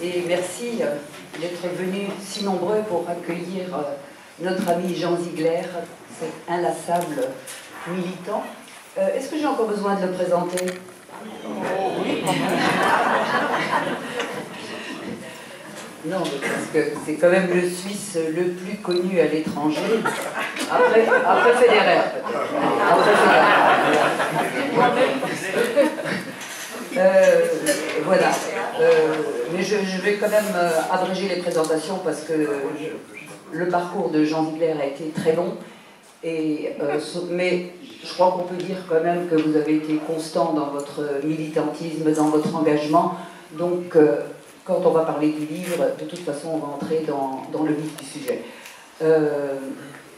et merci d'être venus si nombreux pour accueillir notre ami Jean Ziegler, cet inlassable militant. Est-ce que j'ai encore besoin de le présenter? Oui. Non, parce que c'est quand même le Suisse le plus connu à l'étranger. Après Federer, peut-être. Après Federer. Voilà. Mais je vais quand même abréger les présentations parce que le parcours de Jean Ziegler a été très long. Mais je crois qu'on peut dire quand même que vous avez été constant dans votre militantisme, dans votre engagement. Donc, quand on va parler du livre, de toute façon, on va entrer dans le vif du sujet.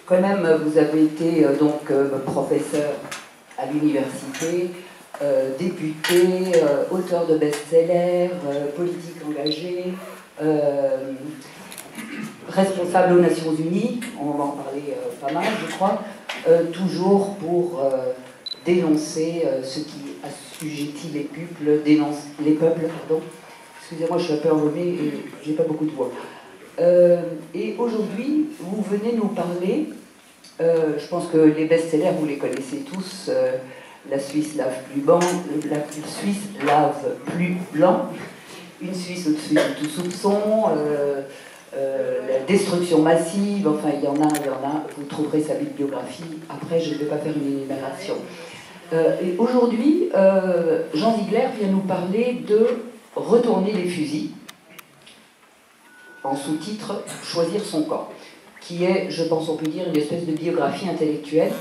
Quand même, vous avez été professeur à l'université, député, auteur de best-sellers, politique engagée, responsable aux Nations Unies, on va en parler pas mal, je crois, toujours pour dénoncer ce qui assujettit les peuples, pardon. Excusez-moi, je suis un peu enrhumée et j'ai pas beaucoup de voix. Et aujourd'hui, vous venez nous parler, je pense que les best-sellers, vous les connaissez tous, La Suisse lave plus blanc, la Suisse lave plus blanc, Une Suisse au-dessus de tout soupçon, la destruction massive, enfin il y en a, vous trouverez sa bibliographie, après je ne vais pas faire une énumération. Et aujourd'hui, Jean Ziegler vient nous parler de Retourner les fusils, en sous-titre Choisir son camp, qui est, je pense on peut dire, une espèce de biographie intellectuelle,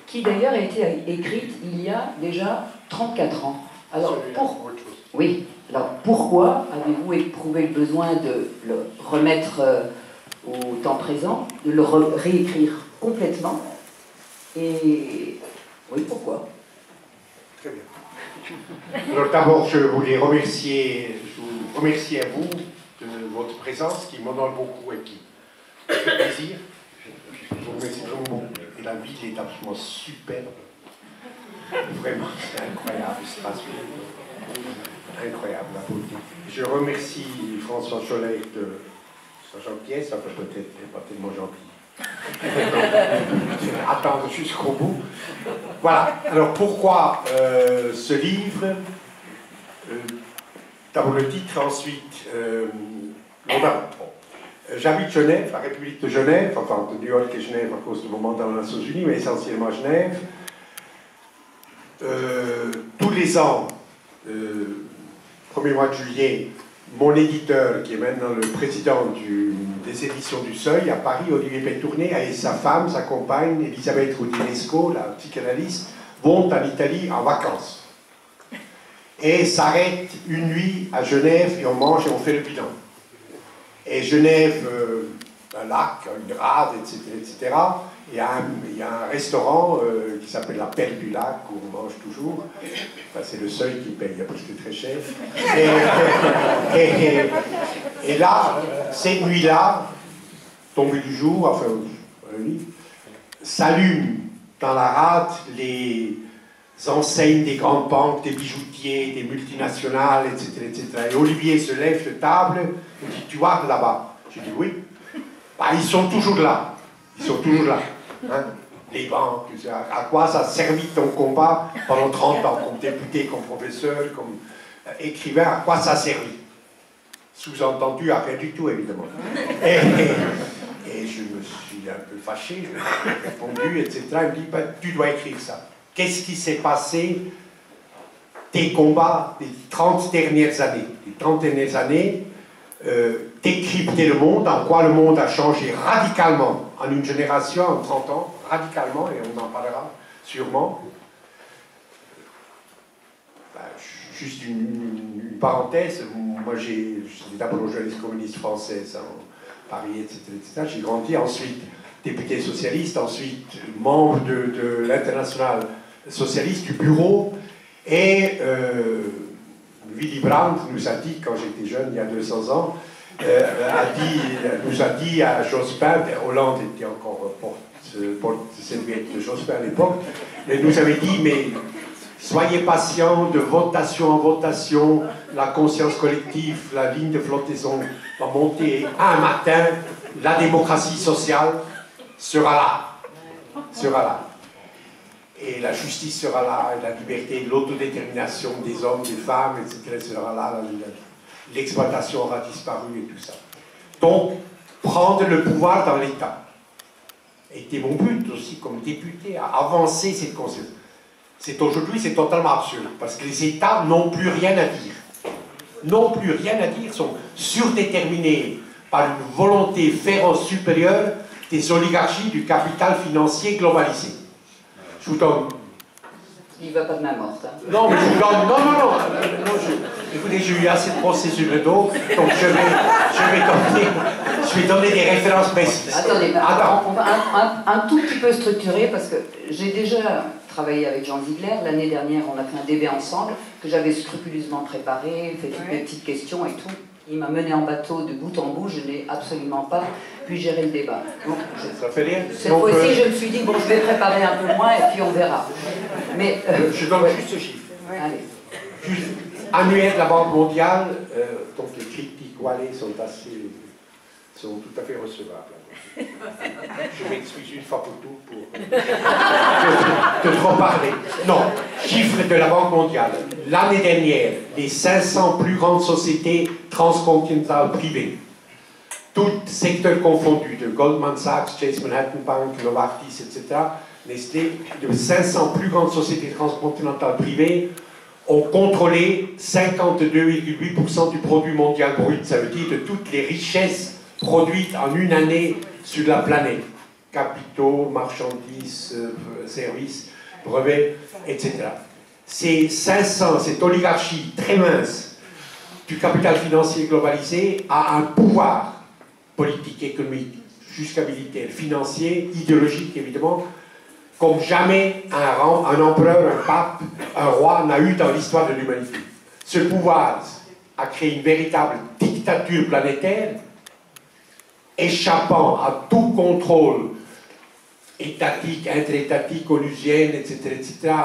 qui d'ailleurs a été écrite il y a déjà 34 ans. Alors, pourquoi avez-vous éprouvé le besoin de le remettre au temps présent, de le réécrire complètement? Et oui, pourquoi? Très bien. Alors d'abord, je vous remercie à vous de votre présence qui m'honore beaucoup et qui me fait plaisir. Je vous remercie vraiment beaucoup. Et la ville est absolument superbe. Vraiment, c'est incroyable, espace. Incroyable, la beauté. Je remercie François Cholet de sa gentillesse, ça peut peut-être pas tellement gentil. Attendre jusqu'au bout. Voilà. Alors pourquoi ce livre? D'abord le titre, ensuite j'habite Genève, la République de Genève, enfin de New York et Genève à cause de mon mandat aux Nations Unies, mais essentiellement Genève. Tous les ans, 1er mois de juillet, mon éditeur, qui est maintenant le président des éditions du Seuil, à Paris, Olivier Pétourné, et sa femme, sa compagne, Elisabeth Roudinesco, la psychanalyste, vont en Italie en vacances. Et s'arrêtent une nuit à Genève, et on mange et on fait le bilan. Et Genève, un lac, une rade, etc., etc. Il y a un restaurant qui s'appelle la Perle du Lac, où on mange toujours. Enfin, c'est le Seuil qui paye parce que c'est très cher. Et là, cette nuit-là, tombée du jour, enfin, s'allument dans la rade les enseignes des grandes banques, des bijoutiers, des multinationales, etc., etc. Et Olivier se lève de table et dit: tu vois là-bas? Je dis oui. Bah, ils sont toujours là. Ils sont toujours là. Hein? Les banques, à quoi ça a servi ton combat pendant 30 ans, comme député, comme professeur, comme écrivain, à quoi ça a servi? Sous-entendu, à rien du tout, évidemment. Et je me suis un peu fâché, je me suis répondu, etc. Il me dit: bah, tu dois écrire ça. Qu'est-ce qui s'est passé, tes combats des 30 dernières années? Les 30 dernières années, décrypter le monde, en quoi le monde a changé radicalement en une génération, en 30 ans, radicalement, et on en parlera sûrement. Ben, juste une parenthèse, moi j'étais d'abord journaliste communiste française en Paris, etc., etc. J'ai grandi, ensuite député socialiste, ensuite membre de l'internationale socialiste, du bureau, et Willy Brandt nous a dit, quand j'étais jeune, il y a 200 ans, nous a dit à Jospin, Hollande était encore porte-serviette de Jospin à l'époque, et nous avait dit: mais Soyez patients, de votation en votation, la conscience collective, la ligne de flottaison va monter. Un matin, la démocratie sociale sera là. Sera là. Et la justice sera là, et la liberté, l'autodétermination des hommes, des femmes, etc. sera là. L'exploitation aura disparu et tout ça. Donc, prendre le pouvoir dans l'État était mon but aussi comme député, à avancer cette conception. Aujourd'hui, c'est totalement absurde, parce que les États n'ont plus rien à dire. N'ont plus rien à dire, sont surdéterminés par une volonté féroce supérieure des oligarchies du capital financier globalisé. Je vous donne. Il ne va pas de main morte. Hein. Non, mais je vous donne. Non, écoutez, j'ai eu assez de procès sur le dos, donc je vais donner des références précises. Attendez, on va un tout petit peu structurer, parce que j'ai déjà travaillé avec Jean Ziegler. L'année dernière, on a fait un débat ensemble, que j'avais scrupuleusement préparé, fait toutes mes petites questions et tout. Il m'a mené en bateau de bout en bout, je n'ai absolument pas pu gérer le débat. Donc, ça fait rien. Cette fois-ci, je me suis dit, bon, je vais préparer un peu moins et puis on verra. Mais, je donne juste ce chiffre. Allez. Juste, annuaire de la Banque mondiale, donc les critiques voilées sont tout à fait recevables. Je m'excuse une fois pour tout de trop parler. Non, chiffre de la Banque mondiale. L'année dernière, les 500 plus grandes sociétés transcontinentales privées, tous secteurs confondus, de Goldman Sachs, Chase Manhattan Bank, Novartis, etc., Nestlé, de 500 plus grandes sociétés transcontinentales privées ont contrôlé 52,8% du produit mondial brut. Ça veut dire de toutes les richesses produites en une année sur la planète. Capitaux, marchandises, services, brevets, etc. Ces 500, cette oligarchie très mince du capital financier globalisé a un pouvoir politique, économique, jusqu'à militaire, financier, idéologique évidemment, comme jamais un empereur, un pape, un roi n'a eu dans l'histoire de l'humanité. Ce pouvoir a créé une véritable dictature planétaire, échappant à tout contrôle étatique, interétatique, onusienne, etc.,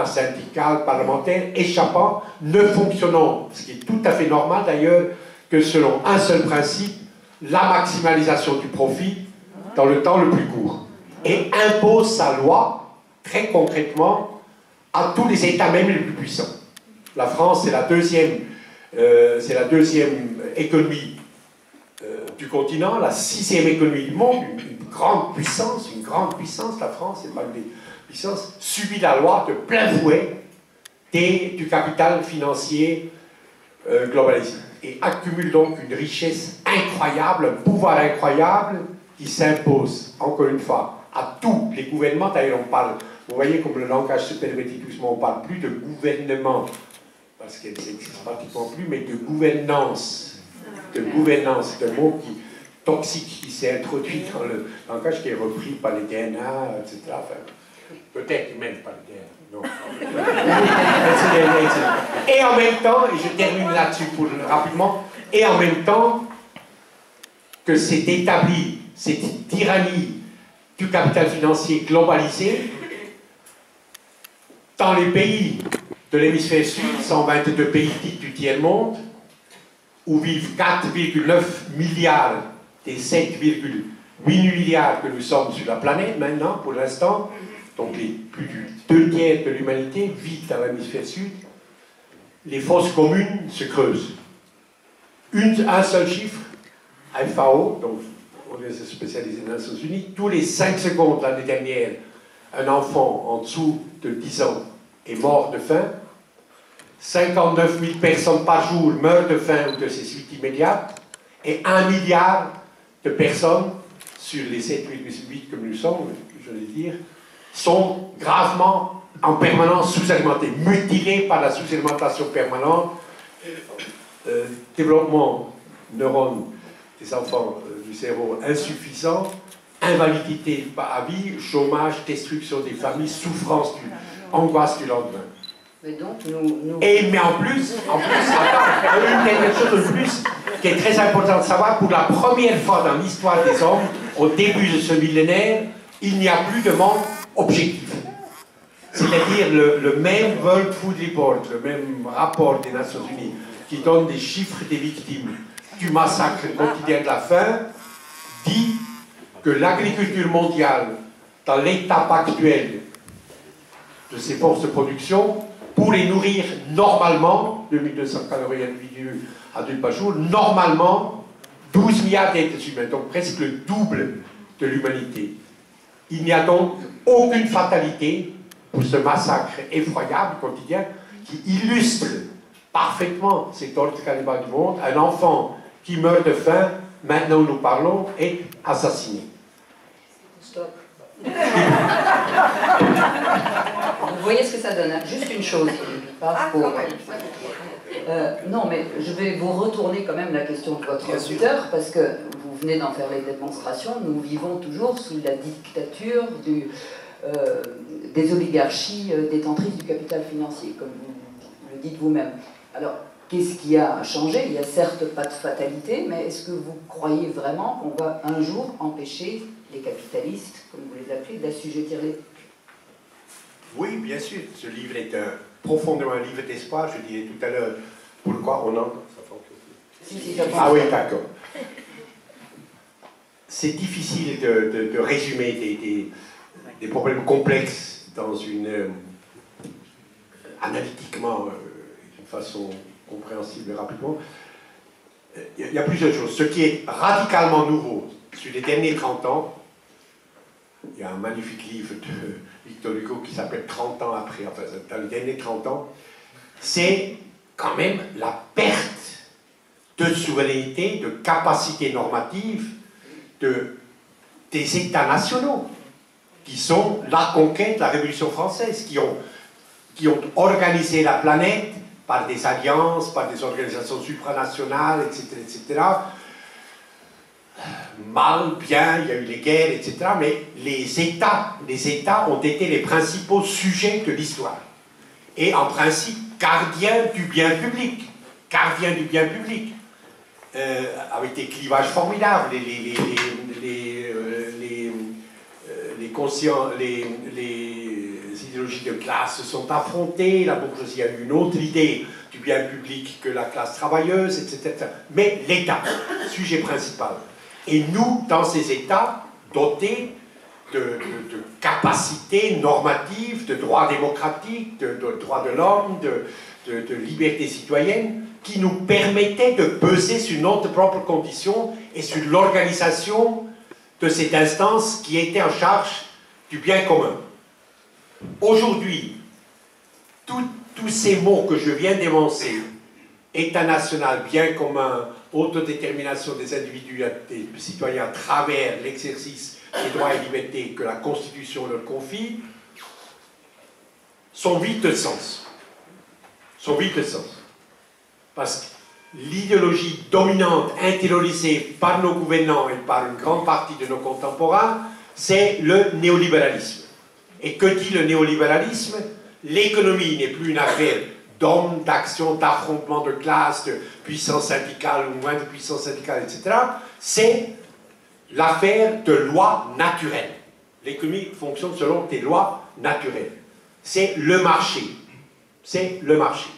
syndical, parlementaire, échappant, ne fonctionnant, ce qui est tout à fait normal d'ailleurs, que selon un seul principe, la maximalisation du profit dans le temps le plus court. Et impose sa loi, très concrètement, à tous les États, même les plus puissants. La France, c'est la deuxième économie du continent, la 6e économie du monde, une grande puissance, la France, c'est pas une puissance, subit la loi de plein fouet du capital financier globalisé. Et accumule donc une richesse incroyable, un pouvoir incroyable qui s'impose, encore une fois, à tous les gouvernements. D'ailleurs, on parle, vous voyez comme le langage se pervertit doucement, on ne parle plus de gouvernement, parce qu'elle n'existe pratiquement plus, mais de gouvernance. De gouvernance, c'est un mot toxique qui s'est introduit dans le langage qui est repris par les DNA, etc. Enfin, peut-être même par les DNA. Non. Et en même temps, et je termine là-dessus rapidement, et en même temps que c'est établi, cette tyrannie du capital financier globalisé, dans les pays de l'hémisphère sud, 122 pays dits du tiers-monde, où vivent 4,9 milliards des 7,8 milliards que nous sommes sur la planète maintenant, pour l'instant, donc plus du 2 tiers de l'humanité vit dans l'hémisphère sud, les fosses communes se creusent. Un seul chiffre, FAO, donc on est spécialisé dans les Nations Unies, tous les 5 secondes l'année dernière, un enfant en dessous de 10 ans est mort de faim. 59 000 personnes par jour meurent de faim ou de ces suites immédiates, et 1 milliard de personnes, sur les 7,8 que nous sommes, je vais dire, sont gravement, en permanence sous-alimentées, mutilées par la sous-alimentation permanente, développement neurones des enfants du cerveau insuffisant, invalidité à vie, chômage, destruction des familles, souffrance, angoisse du lendemain. Mais donc, mais en plus, attends, quelque chose de plus qui est très important de savoir, pour la première fois dans l'histoire des hommes, au début de ce millénaire, il n'y a plus de monde objectif. C'est-à-dire le même World Food Report, le même rapport des Nations Unies, qui donne des chiffres des victimes du massacre quotidien de la faim, dit que l'agriculture mondiale, dans l'étape actuel de ses forces de production, pourrait nourrir normalement, 2200 calories individuelles adulte par jour, normalement 12 milliards d'êtres humains, donc presque le double de l'humanité. Il n'y a donc aucune fatalité pour ce massacre effroyable quotidien qui illustre parfaitement cet ordre cannibale du monde. Un enfant qui meurt de faim, maintenant nous parlons, est assassiné. Stop. Vous voyez ce que ça donne, hein? Juste une chose, pas pour... non, mais je vais vous retourner quand même la question de votre auditeur, parce que vous venez d'en faire les démonstrations. Nous vivons toujours sous la dictature des oligarchies détentrices du capital financier, comme vous le dites vous-même. Alors, qu'est-ce qui a changé? Il n'y a certes pas de fatalité, mais est-ce que vous croyez vraiment qu'on va un jour empêcher les capitalistes, comme vous les appelez, d'assujettir les... Oui, bien sûr. Ce livre est profondément un livre d'espoir. Je disais tout à l'heure pourquoi on en... Ah oui, d'accord. C'est difficile de résumer des problèmes complexes dans une... analytiquement, d'une façon compréhensible rapidement. Il y a plusieurs choses. Ce qui est radicalement nouveau sur les derniers 30 ans, il y a un magnifique livre de Victor Hugo qui s'appelle 30 ans après, enfin dans les derniers 30 ans, c'est quand même la perte de souveraineté, de capacité normative des États nationaux, qui sont la conquête de la Révolution française, qui ont organisé la planète par des alliances, par des organisations supranationales, etc., etc., mal, bien, il y a eu les guerres, etc., mais les États ont été les principaux sujets de l'histoire. Et en principe, gardiens du bien public. Gardiens du bien public. Avec des clivages formidables, les idéologies de classe se sont affrontées, la bourgeoisie a eu une autre idée du bien public que la classe travailleuse, etc. Mais l'État, sujet principal. Et nous, dans ces États, dotés de capacités normatives, de droits démocratiques, de droits de l'homme, de libertés citoyennes, qui nous permettaient de peser sur notre propre condition et sur l'organisation de cette instance qui était en charge du bien commun. Aujourd'hui, tous ces mots que je viens d'énoncer, État national, bien commun, autodétermination des individus et des citoyens à travers l'exercice des droits et libertés que la Constitution leur confie, sont vides de sens. Sont vides de sens. Parce que l'idéologie dominante, intériorisée par nos gouvernants et par une grande partie de nos contemporains, c'est le néolibéralisme. Et que dit le néolibéralisme? L'économie n'est plus une affaire d'hommes, d'action, d'affrontement de classe, de puissance syndicale ou moins de puissance syndicale, etc. C'est l'affaire de lois naturelles. L'économie fonctionne selon des lois naturelles. C'est le marché. C'est le marché.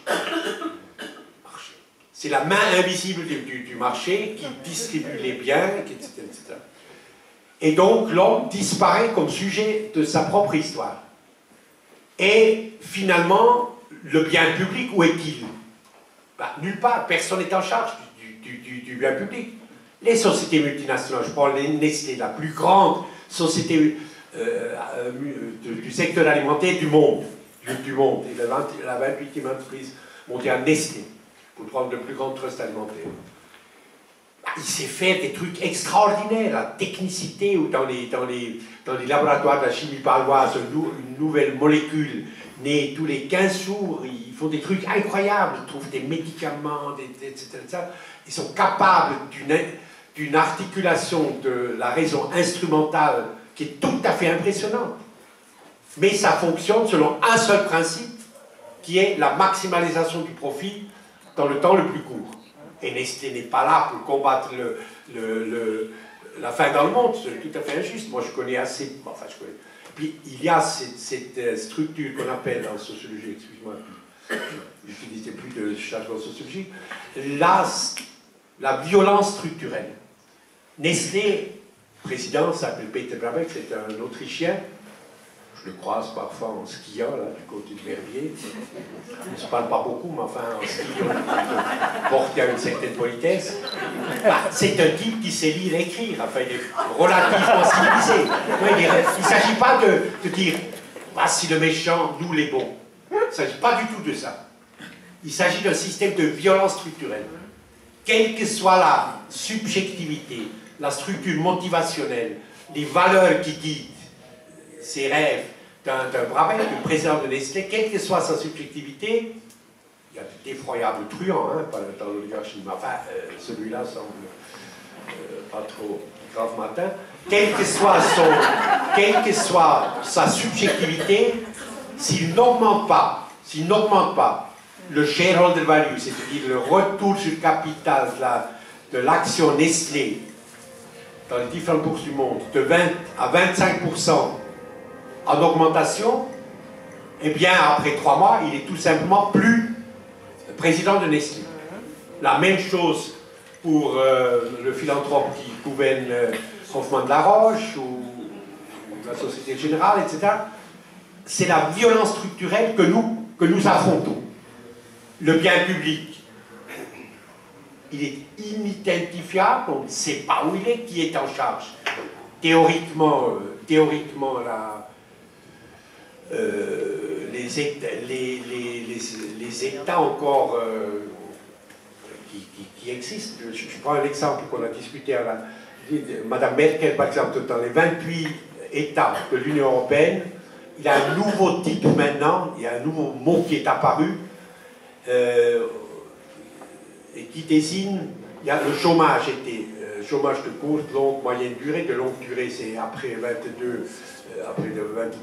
C'est la main invisible du marché qui distribue les biens, etc., etc. Et donc l'homme disparaît comme sujet de sa propre histoire. Et finalement, le bien public, où est-il? Nulle part, personne n'est en charge du bien public. Les sociétés multinationales, je prends Nestlé, la plus grande société du secteur alimentaire du monde, et la 28e entreprise mondiale Nestlé, pour prendre le plus grand trust alimentaire. Il sait faire des trucs extraordinaires, la technicité, ou dans les laboratoires de la chimie paloise, une nouvelle molécule née tous les 15 jours, ils font des trucs incroyables, ils trouvent des médicaments, etc., etc. Ils sont capables d'une articulation de la raison instrumentale qui est tout à fait impressionnante. Mais ça fonctionne selon un seul principe, qui est la maximalisation du profit dans le temps le plus court. Et Nestlé n'est pas là pour combattre la faim dans le monde, c'est tout à fait injuste. Moi, je connais assez... Enfin, je connais... Puis il y a cette structure qu'on appelle en sociologie, excuse-moi, j'utilisais plus de jargon sociologique, la violence structurelle. Nestlé, président, s'appelle Peter Brabeck, c'est un Autrichien. Je le croise parfois en skiant, là, du côté de Verviers. On ne se parle pas beaucoup, mais enfin, en ski, on porte à une certaine politesse. Bah, c'est un type qui sait lire et écrire, enfin, il est relativement civilisé. Il ne s'agit pas de dire, voici le méchant, nous les bons. Il ne s'agit pas du tout de ça. Il s'agit d'un système de violence structurelle. Quelle que soit la subjectivité, la structure motivationnelle, les valeurs qui guident ses rêves d'un Brabeck, du président de Nestlé, quelle que soit sa subjectivité, il y a d'effroyables truands dans l'oligarchie, mais enfin, celui-là semble pas trop grave matin. Quelle que soit sa subjectivité, s'il n'augmente pas le shareholder value, c'est-à-dire le retour sur capital de l'action Nestlé dans les différentes bourses du monde, de 20 à 25% en augmentation, eh bien, après 3 mois, il est tout simplement plus président de Nestlé. La même chose pour le philanthrope qui gouverne Hoffmann de la Roche ou la Société Générale, etc. C'est la violence structurelle que nous affrontons. Le bien public, il est inidentifiable, on ne sait pas où il est, qui est en charge. Théoriquement les États encore qui existent. Je prends un exemple qu'on a discuté Madame Merkel, par exemple, dans les 28 États de l'Union européenne, il y a un nouveau type maintenant, il y a un nouveau mot qui est apparu et qui désigne, il y a le chômage était chômage de courte, longue, moyenne durée. De longue durée, c'est après 22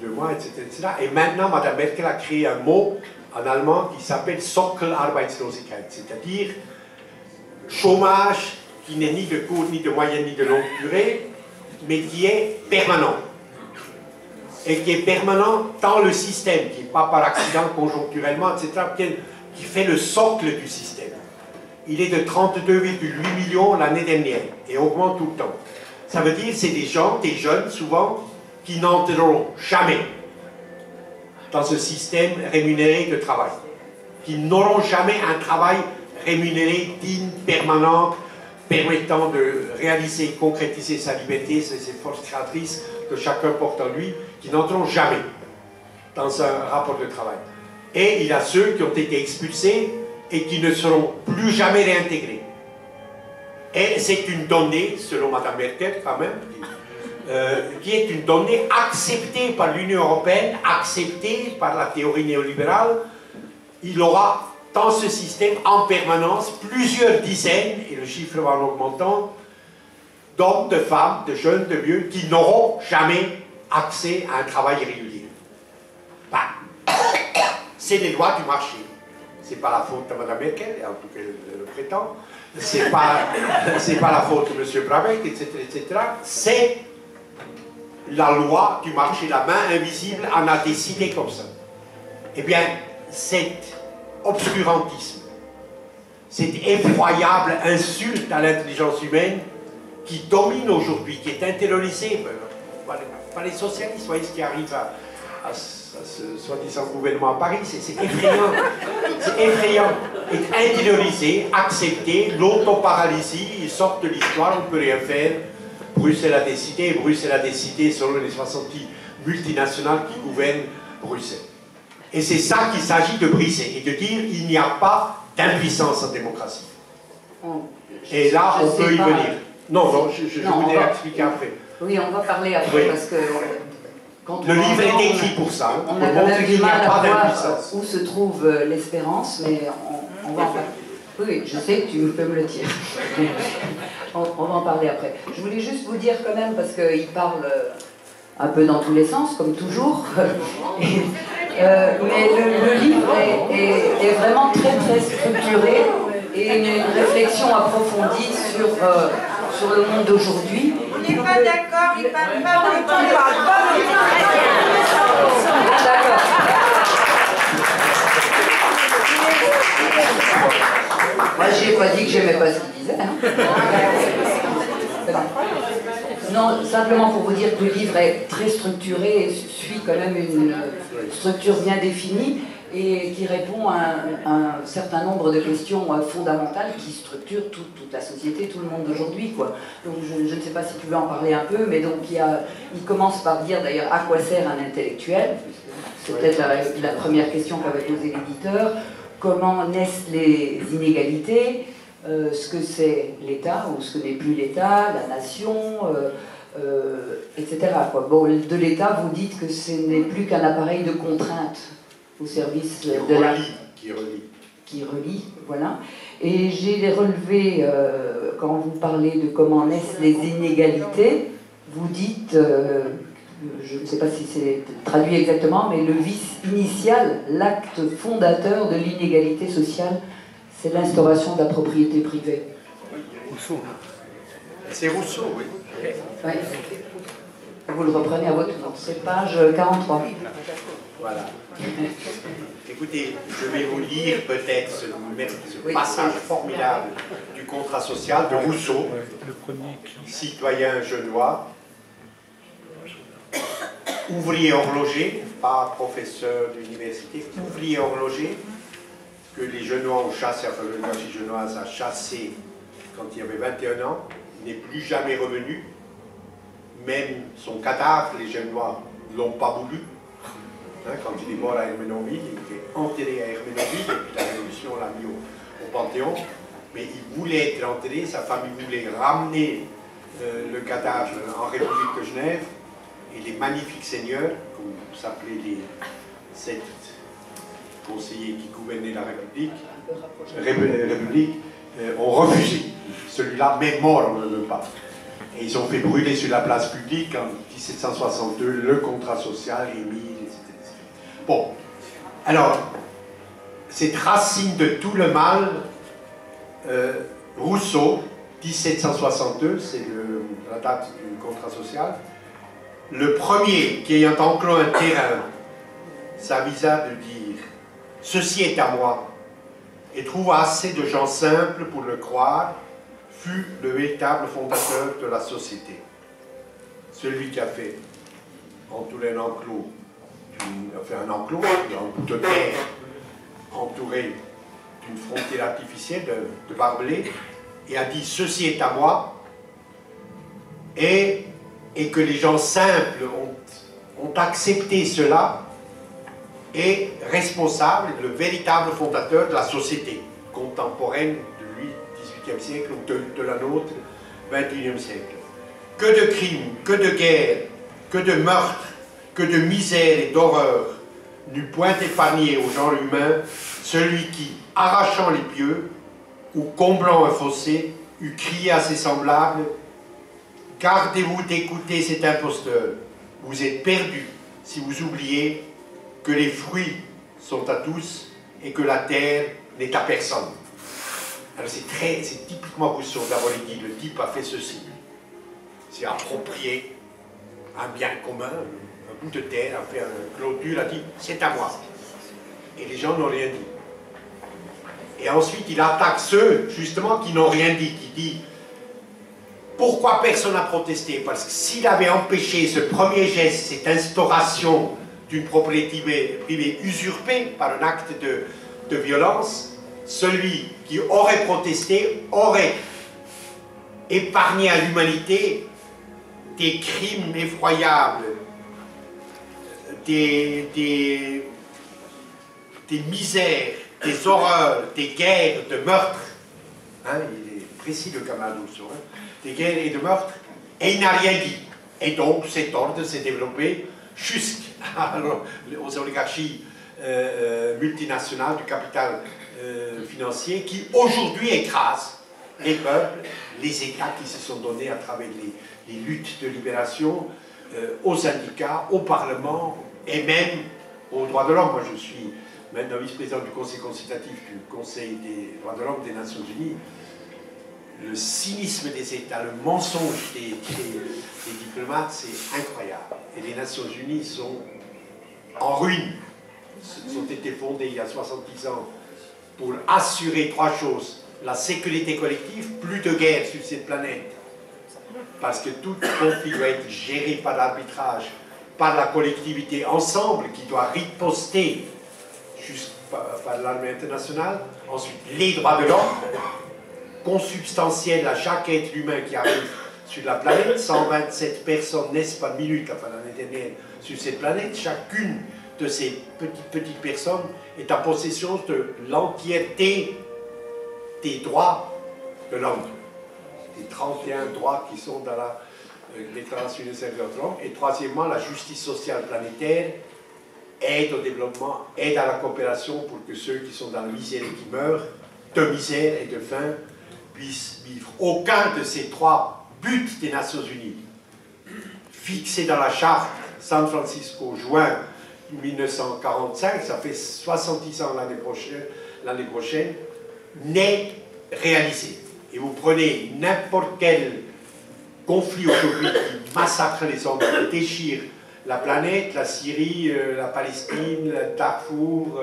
mois, etc., etc. Et maintenant, Mme Merkel a créé un mot en allemand qui s'appelle Sockelarbeitslosigkeit, c'est-à-dire chômage qui n'est ni de courte, ni de moyenne, ni de longue durée, mais qui est permanent. Et qui est permanent dans le système, qui n'est pas par accident, conjoncturellement, etc., qui fait le socle du système. Il est de 32,8 millions l'année dernière et augmente tout le temps. Ça veut dire que c'est des gens, des jeunes souvent, qui n'entreront jamais dans ce système rémunéré de travail, qui n'auront jamais un travail rémunéré, digne, permanent, permettant de réaliser, concrétiser sa liberté, ses forces créatrices que chacun porte en lui, qui n'entreront jamais dans un rapport de travail. Et il y a ceux qui ont été expulsés et qui ne seront plus jamais réintégrés. Et c'est une donnée, selon Mme Merkel quand même, qui est une donnée acceptée par l'Union européenne, acceptée par la théorie néolibérale. Il aura dans ce système en permanence plusieurs dizaines, et le chiffre va en augmentant, d'hommes, de femmes, de jeunes, de vieux, qui n'auront jamais accès à un travail régulier. Ben, c'est les lois du marché. C'est pas la faute de Mme Merkel, en tout cas elle le prétend. C'est pas la faute de M. Brabeck, etc., etc. C'est la loi du marché, la main invisible en a décidé comme ça. Eh bien, cet obscurantisme, cette effroyable insulte à l'intelligence humaine qui domine aujourd'hui, qui est intériorisée par les socialistes, voyez ce qui arrive à ce soi-disant gouvernement à Paris, c'est effrayant. C'est effrayant. Être intériorisé, accepté, l'autoparalysie, ils sortent de l'histoire, on ne peut rien faire. Bruxelles a décidé, et Bruxelles a décidé selon les 70 multinationales qui gouvernent Bruxelles. Et c'est ça qu'il s'agit de briser, et de dire il n'y a pas d'impuissance en démocratie. Et là, on peut y venir. Non, je voulais expliquer après. Oui, on va parler après, parce que... Le livre est écrit pour ça. On a quand même du mal à voir où se trouve l'espérance, mais on va en parler. Oui, je sais, tu peux me le dire. On va en parler après. Je voulais juste vous dire quand même, parce qu'il parle un peu dans tous les sens, comme toujours. Mais le livre est vraiment très très structuré et une réflexion approfondie sur le monde d'aujourd'hui. n'est pas d'accord, il parle pas de D'accord. Moi, j'ai pas dit que j'aimais pas ce qu'il disait. Hein. Non, simplement pour vous dire que le livre est très structuré et suit quand même une structure bien définie et qui répond à un certain nombre de questions fondamentales qui structurent toute la société, tout le monde d'aujourd'hui, quoi. Donc je ne sais pas si tu veux en parler un peu, mais donc il commence par dire d'ailleurs à quoi sert un intellectuel. C'est peut-être la première question qu'avait posée l'éditeur. Comment naissent les inégalités, ce que c'est l'État ou ce que n'est plus l'État, la nation, etc. Quoi. Bon, de l'État, vous dites que ce n'est plus qu'un appareil de contrainte au service de la... Qui relie, voilà. Et j'ai relevé, quand vous parlez de comment naissent les inégalités, vous dites... je ne sais pas si c'est traduit exactement, mais le vice initial, l'acte fondateur de l'inégalité sociale, c'est l'instauration de la propriété privée. Rousseau. C'est Rousseau, oui. Oui. Vous le reprenez à votre nom. C'est page 43. Voilà. Écoutez, je vais vous lire peut-être ce passage formidable du contrat social de Rousseau, citoyen genevois, ouvrier horloger, pas professeur d'université, ouvrier horloger, que les Genois ont chassé, enfin l'oligarchie genoise a chassé quand il avait 21 ans, n'est plus jamais revenu. Même son cadavre, les Genois ne l'ont pas voulu. Hein, quand il est mort à Herménonville, il était enterré à Herménonville, et puis la Révolution l'a mis au Panthéon. Mais il voulait être enterré, sa famille voulait ramener le cadavre en République de Genève. Et les magnifiques seigneurs, comme vous s'appelez les 7 conseillers qui gouvernaient la République, ont refusé. Celui-là, même mort, on ne le veut pas. Et ils ont fait brûler sur la place publique en 1762 le contrat social, Émile, etc. Bon, alors, cette racine de tout le mal, Rousseau, 1762, c'est la date du contrat social. Le premier qui ayant enclos un terrain s'avisa de dire « Ceci est à moi » et trouva assez de gens simples pour le croire, fut le véritable fondateur de la société. Celui qui a fait entourer un enclos, un bout de terre entouré d'une frontière artificielle de barbelés, et a dit « Ceci est à moi » et que les gens simples ont accepté cela, est responsable, le véritable fondateur de la société contemporaine de lui, 18e siècle, ou de la nôtre, 21e siècle. Que de crimes, que de guerres, que de meurtres, que de misère et d'horreur n'eût point épargné au genre humain celui qui, arrachant les pieux ou comblant un fossé, eût crié à ses semblables « Gardez-vous d'écouter cet imposteur, vous êtes perdus si vous oubliez que les fruits sont à tous et que la terre n'est à personne. » Alors c'est typiquement Rousseau d'avoir dit, le type a fait ceci. C'est approprié un bien commun, un bout de terre, a fait une clôture, a dit c'est à moi. Et les gens n'ont rien dit. Et ensuite il attaque ceux justement qui n'ont rien dit, qui dit pourquoi personne n'a protesté? Parce que s'il avait empêché ce premier geste, cette instauration d'une propriété privée usurpée par un acte de violence, celui qui aurait protesté aurait épargné à l'humanité des crimes effroyables, des misères, des horreurs, des guerres, de meurtres. Hein, il est précis le camarade Rousseau, hein, des guerres et de meurtres, et il n'a rien dit. Et donc cet ordre s'est développé jusqu'aux oligarchies multinationales du capital financier qui aujourd'hui écrasent les peuples, les États qui se sont donnés à travers les luttes de libération, aux syndicats, au Parlement et même aux droits de l'homme. Moi je suis maintenant vice-président du Conseil consultatif du Conseil des droits de l'homme des Nations Unies. le cynisme des États, le mensonge des diplomates, c'est incroyable. Et les Nations Unies sont en ruine. Elles ont été fondées il y a 70 ans pour assurer trois choses. La sécurité collective, plus de guerre sur cette planète. Parce que tout conflit doit être géré par l'arbitrage, par la collectivité ensemble, qui doit riposter par l'armée internationale. Ensuite, les droits de l'homme, consubstantiels à chaque être humain qui arrive sur la planète. 127 personnes naissent par minute, enfin l'année dernière, sur cette planète. Chacune de ces petites personnes est en possession de l'entièreté des droits de l'homme. Les 31 droits qui sont dans la Déclaration universelle des droits de l'homme. Et troisièmement, la justice sociale planétaire, aide au développement, aide à la coopération pour que ceux qui sont dans la misère et qui meurent de misère et de faim puissent vivre. Aucun de ces trois buts des Nations Unies, fixés dans la charte San Francisco, juin 1945, ça fait 70 ans l'année prochaine, n'est réalisé. Et vous prenez n'importe quel conflit aujourd'hui qui massacre les hommes, qui déchire la planète, la Syrie, la Palestine, le Darfour,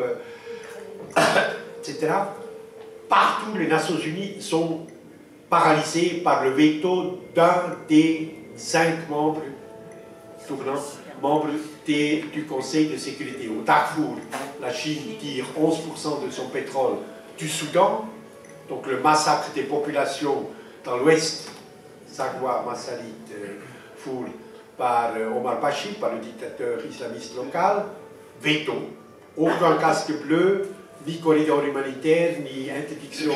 etc. Partout, les Nations Unies sont paralysées par le veto d'un des 5 membres du Conseil de sécurité. Au Darfour, la Chine tire 11% de son pétrole du Soudan, donc le massacre des populations dans l'ouest, Zagwa, Massalit, Foul, par Omar Bashir, par le dictateur islamiste local, veto. Aucun casque bleu, ni corridor humanitaire, ni interdiction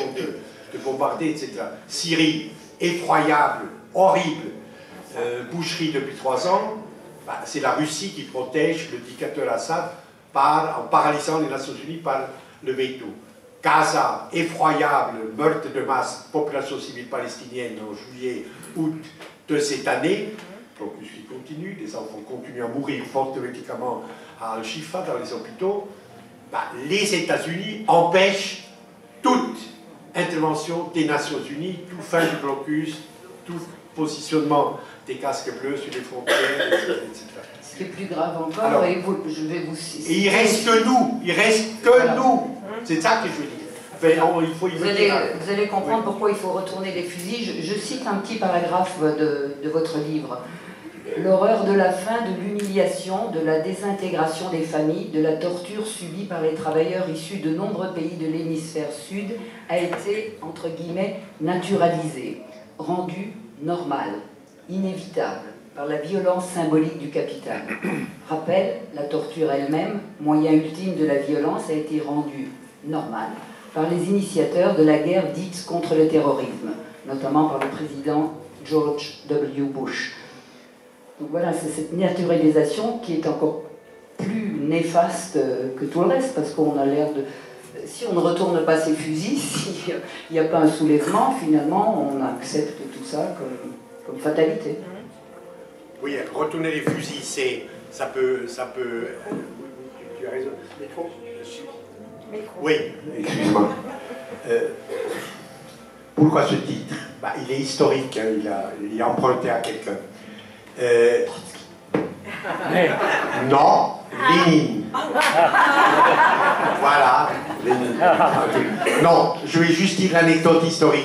de bombarder, etc. Syrie, effroyable, horrible, boucherie depuis 3 ans. Bah, c'est la Russie qui protège le dictateur Assad en paralysant les Nations Unies par le veto. Gaza, effroyable, meurtre de masse, population civile palestinienne en juillet, août de cette année. Blocus qui continue, des enfants continuent à mourir faute de médicaments à Al-Shifa dans les hôpitaux. Bah, les États-Unis empêchent toute intervention des Nations Unies, tout fin du blocus, tout positionnement des casques bleus sur les frontières, etc. Ce qui est plus grave encore, alors, je vais vous citer. Et il reste que nous, il reste que voilà. Nous. C'est ça que je veux dire. Enfin, il faut y vous allez comprendre oui. Pourquoi il faut retourner les fusils. Je cite un petit paragraphe de votre livre. L'horreur de la faim, de l'humiliation, de la désintégration des familles, de la torture subie par les travailleurs issus de nombreux pays de l'hémisphère sud a été, entre guillemets, naturalisée, rendue normale, inévitable, par la violence symbolique du capital. Rappel, la torture elle-même, moyen ultime de la violence, a été rendue normale par les initiateurs de la guerre dite contre le terrorisme, notamment par le président George W. Bush. Donc voilà, c'est cette naturalisation qui est encore plus néfaste que tout le reste, parce qu'on a l'air de... Si on ne retourne pas ces fusils, s'il n'y a pas un soulèvement, finalement, on accepte tout ça comme fatalité. Oui, retourner les fusils, ça peut... Tu as raison. Micro. Oui, excuse-moi. Pourquoi ce titre? Bah, il est historique, hein, il est emprunté à quelqu'un. Non, Lénine. Voilà, Lénine. Non, je vais juste dire l'anecdote historique.